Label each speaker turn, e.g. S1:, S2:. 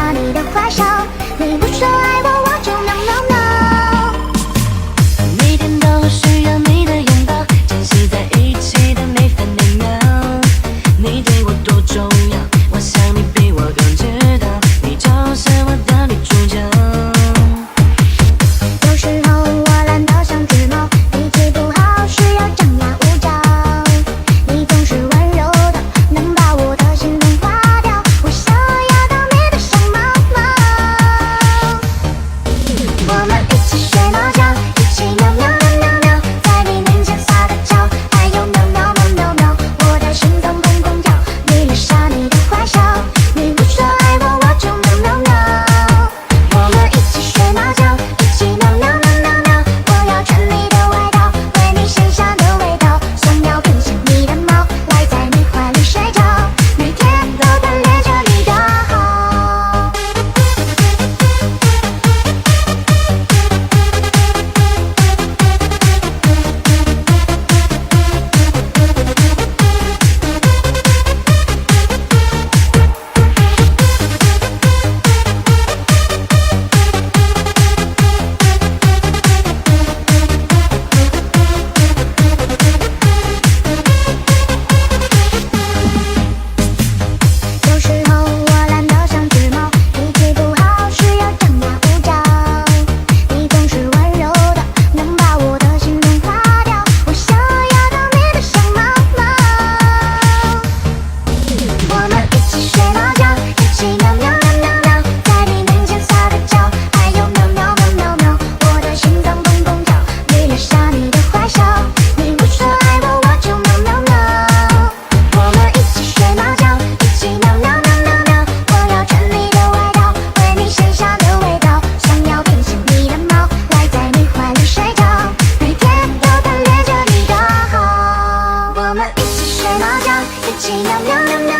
S1: 下你的怀抱，你不说爱我，我就喵喵喵。
S2: 每天都需要你的拥抱，珍惜在一起的每分每秒。你对我多重要，我想你比我更知道，你就是我的女主角。
S1: 有时候我懒得像只猫，脾气不好，需要张牙舞爪。你总是温柔的，能把我的心融化掉。我想要当你的小猫猫。我们一起睡猫觉，一起喵喵喵喵喵，在你面前撒个娇，还有喵喵喵喵喵，我的心脏砰砰跳，迷恋上你的坏笑，你不说爱我，我就喵喵喵。我们一起睡猫觉，一起喵喵喵喵喵，我要穿你的外套，闻你身上的味道，想要变成你的猫，赖在你怀里睡觉，每天都贪恋着你的好。有时候我懒得像只猫，脾气不好，需要张牙舞爪。你总是温柔的，能把我的心融化掉。我想要当你的小猫猫。我们一起睡猫觉，一起喵喵喵喵喵，在你面前撒个娇，还有喵喵喵喵喵，我的心脏砰砰跳，迷恋上你的坏笑，你不说爱我，我就喵喵喵。我们一起睡猫觉，一起喵喵喵喵喵，我要穿你的外套，闻你身上的味道，想要变成你的猫，赖在你怀里睡觉，每天都贪恋着你的好。我们一起睡猫觉，一起喵喵喵喵。